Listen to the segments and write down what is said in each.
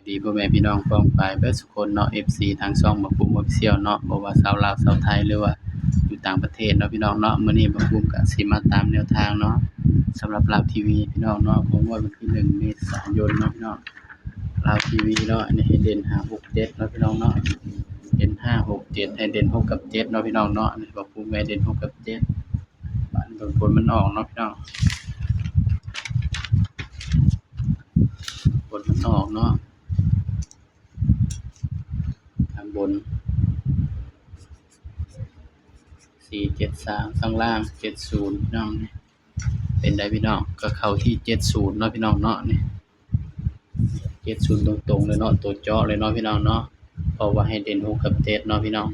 ดีพ่อแม่พี่น้องป้องปายเบิดสุคนเนาะ FC ทางช่องบักบุ้ม Official เนาะบ่ว่าชาวลาวชาวไทยหรือว่าอยู่ต่างประเทศเนาะพี่น้องเนาะมื้อนี้บักบุ้มก็สิมาตามแนวทางเนาะสำหรับลาวทีวีพี่น้องเนาะของงวดวันที่1เมษายนเนาะพี่น้องลาวทีวีเนาะอันนี้ให้เด่น5 6 7เนาะพี่น้องเนาะเด่น5 6 7ให้เด่น6กับ7เนาะพี่น้องเนาะอันนี้บักบุ้มให้เด่น6กับ7บัดผลมันออกเนาะพี่น้องผลมันออกเนาะข้างบน473ข้างล่าง70พี่น้องนี่เป็นได้พี่น้องก็เข้าที่70เนาะพี่น้องเนาะนี่70ตรงๆเลยเนาะตัวเจาะเลยเนาะพี่น้องเนาะเพราะว่าให้เด่น6กับ7เนาะพี่น้อง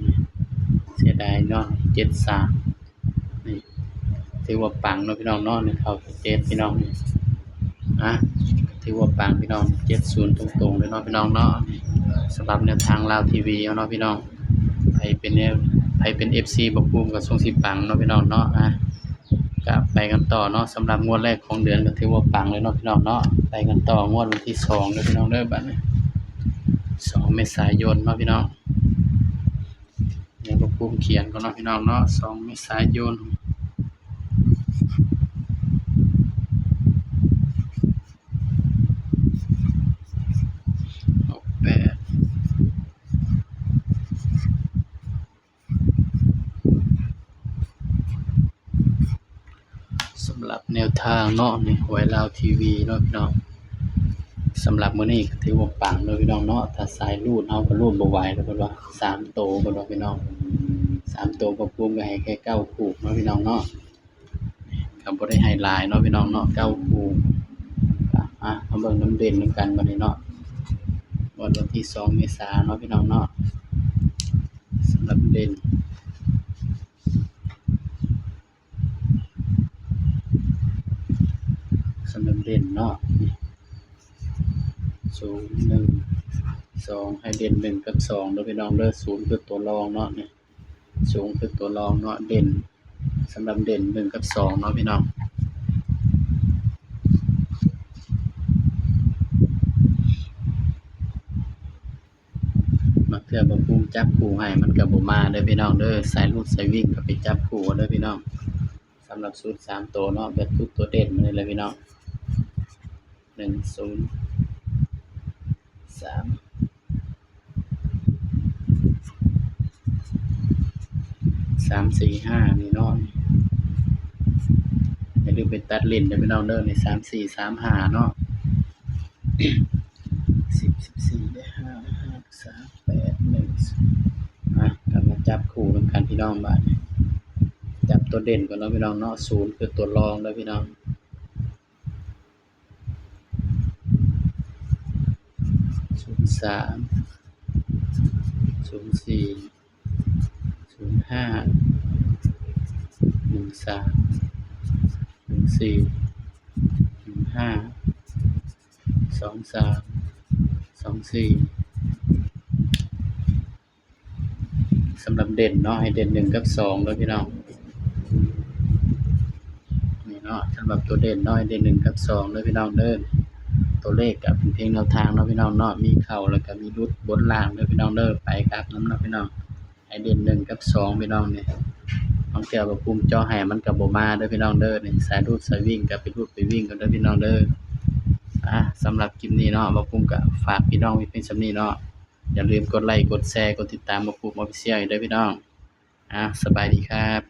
เสียดายเนาะ73นี่ถือว่าปังเนาะพี่น้องเนาะนี่เข้าที่7พี่น้องนี่ถือว่าปังพี่น้อง70ตรงๆเลยเนาะพี่น้องเนาะสำหรับแนวทางลาวทีวีเนาะพี่น้องใครเป็น FC บักบุ้มก็ส่งสิปังเนาะพี่น้องเนาะก็ไปกันต่อเนาะสำหรับงวดแรกของเดือนก็ถือว่าปังเลยเนาะพี่น้องเนาะไปกันต่องวดวันที่2เด้อพี่น้องเด้อบัดนี้2เมษายนเนาะพี่น้องเดี๋ยวบักบุ้มเขียนก่อนเนาะพี่น้องเนาะ2เมษายนสำหรับแนวทางเนาะนี่หวยลาวทีวีเนาะพี่น้องสำหรับมื้อนี้ก็ถือว่าปังเนาะพี่น้องเนาะถ้าสายรูดเฮาก็รูดบ่ไหวแล้วเพิ่นว่า3โตเพิ่นว่าพี่น้อง3โตบักบุ้มก็ให้แค่9คู่เนาะพี่น้องเนาะก็บ่ได้ให้หลายเนาะพี่น้องเนาะ9คู่มาเบิ่งน้ำเด่นนำกันบัดนี้เนาะวันที่2เมษายนเนาะพี่น้องเนาะสำหรับเด่นเนาะ0 1 2ให้เด่น1กับ2เด้อพี่น้องเด้อ0คือตัวรองเนาะนี่0คือตัวรองเนาะเด่นสำหรับเด่น1กับ2เนาะพี่น้องมาเทื่อบ่ภูมิจับคู่ให้มันก็บ่มาเด้อพี่น้องเด้อสายรูดสายวิ่งก็ไปจับคู่เด้อพี่น้องสำหรับสูตร3ตัวเนาะแบบทุกตัวเด่นมาเลยพี่น้อง1 0 3 3 4 5นี่เนาะอย่าลืมไปตัดเลนเด้อพี่น้องเด้อนี่3 4 3 5เนาะ10 14ได้5 5 3 8 1ก็มาจับคู่นำกันพี่น้องบัดนี้จับตัวเด่นก่อนเนาะพี่น้องเนาะ0คือตัวรองเด้อพี่น้อง03 04 05 13 14 15 23 24สำหรับเด่นเนาะให้เด่น1กับ2เด้อพี่น้องนี่เนาะสำหรับตัวเด่นเนาะให้เด่น1กับ2เด้อพี่น้องเด้อตัวเลขก็เป็นเพียงแนวทางเนาะพี่น้องเนาะมีเข้าแล้วก็มีหลุดบนล่างเด้อพี่น้องเด้อไปครับนำเนาะพี่น้องให้เด่น1กับ2พี่น้องนี่บางเทื่อบ่ภูมิเจาะให้มันก็บ่มาเด้อพี่น้องเด้อนี่สายรูดสายวิ่งก็ไปรูดไปวิ่งกันเด้อพี่น้องเด้อสำหรับคลิปนี้เนาะบ่ภูมิก็ฝากพี่น้องไว้เพียงส่ำนี้เนาะอย่าลืมกดไลค์กดแชร์กดติดตามบ่ภูมิ Official ด้วยพี่น้องสบายดีครับ